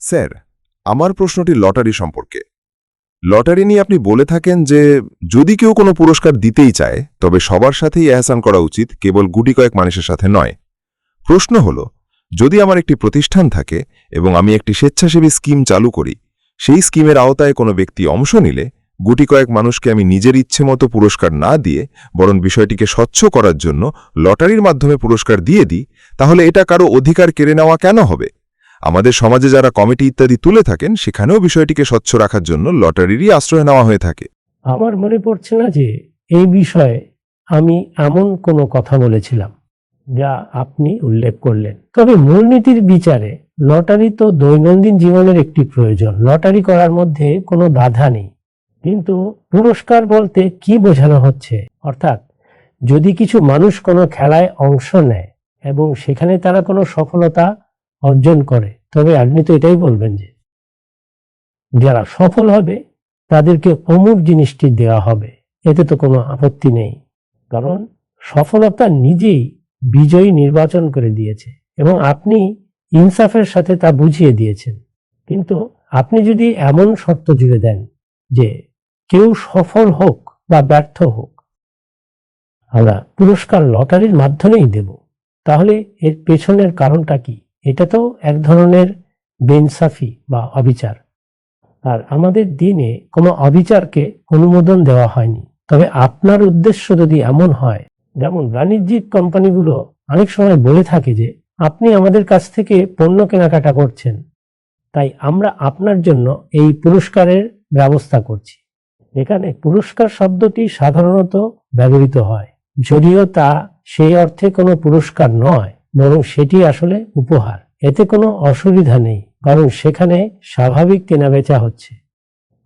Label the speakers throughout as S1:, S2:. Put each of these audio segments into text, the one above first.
S1: Sir, আমার প্রশ্নটি lottery সম্পর্কে। লটারি নিয়ে আপনি বলে থাকেন যে যদি কেউ কোনো পুরস্কার দিতেই চায় তবে সবার সাথেই এহসান করা উচিত, কেবল গুটি কয়েক মানুষের সাথে নয়। প্রশ্ন হল, যদি আমার একটি প্রতিষ্ঠান থাকে এবং আমি একটি স্বেচ্ছাসেবী স্কিম চালু করি, সেই স্কিমের আওতায় কোনো ব্যক্তি অংশ নিলে গুটি কয়েক মানুষকে আমি নিজের ইচ্ছে মতো পুরস্কার না দিয়ে বরং বিষয়টিকে স্বচ্ছ করার জন্য লটারির মাধ্যমে পুরস্কার দিয়ে দিই, তাহলে এটা কারো অধিকার কেড়ে নেওয়া কেন হবে? আমাদের সমাজে যারা কমিটি ইত্যাদি তুলে থাকেন সেখানেও বিষয়টিকে স্বচ্ছ রাখার জন্য লটারিরই আশ্রয় নেওয়া হয়ে থাকে।
S2: আমার মনে পড়ছে না যে এই বিষয়ে আমি এমন কোনো কথা বলেছিলাম যা আপনি উল্লেখ করলেন। তবে মূলনীতির বিচারে লটারি তো দৈনন্দিন জীবনের একটি প্রয়োজন, লটারি করার মধ্যে কোনো বাধা নেই। কিন্তু পুরস্কার বলতে কি বোঝানো হচ্ছে? অর্থাৎ যদি কিছু মানুষ কোনো খেলায় অংশ নেয় এবং সেখানে তারা কোনো সফলতা অর্জন করে, তবে আপনি তো এটাই বলবেন যে যারা সফল হবে তাদেরকে অমুক জিনিসটি দেওয়া হবে, এতে তো কোনো আপত্তি নেই। কারণ সফলতা নিজেই বিজয়ী নির্বাচন করে দিয়েছে এবং আপনি ইনসাফের সাথে তা বুঝিয়ে দিয়েছেন। কিন্তু আপনি যদি এমন শর্ত জুড়ে দেন যে কেউ সফল হোক বা ব্যর্থ হোক, আমরা পুরস্কার লটারির মাধ্যমেই দেব, তাহলে এর পেছনের কারণটা কি? এটা তো এক ধরনের বেইনসাফি বা অবিচার। আর আমাদের দিনে কোনো অবিচারকে অনুমোদন দেওয়া হয়নি। তবে আপনার উদ্দেশ্য যদি এমন হয়, যেমন বাণিজ্যিক কোম্পানিগুলো অনেক সময় বলে থাকে যে আপনি আমাদের কাছ থেকে পণ্য কেনাকাটা করছেন, তাই আমরা আপনার জন্য এই পুরস্কারের ব্যবস্থা করছি। এখানে পুরস্কার শব্দটি সাধারণত ব্যবহৃত হয়, যদিও তা সেই অর্থে কোনো পুরস্কার নয়, বরং সেটি আসলে উপহার। এতে কোনো অসুবিধা নেই, কারণ সেখানে স্বাভাবিক কেনাবেচা হচ্ছে।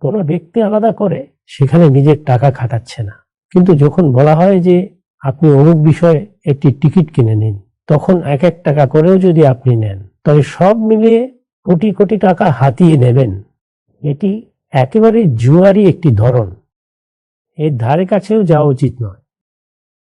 S2: কোনো ব্যক্তি আলাদা করে সেখানে নিজের টাকা খাটাচ্ছে না। কিন্তু যখন বলা হয় যে আপনি অমুক বিষয়ে একটি টিকিট কিনে নিন, তখন এক এক টাকা করেও যদি আপনি নেন, তবে সব মিলিয়ে কোটি কোটি টাকা হাতিয়ে নেবেন। এটি একেবারে জুয়ারি একটি ধরন, এর ধারে কাছেও যাওয়া উচিত নয়।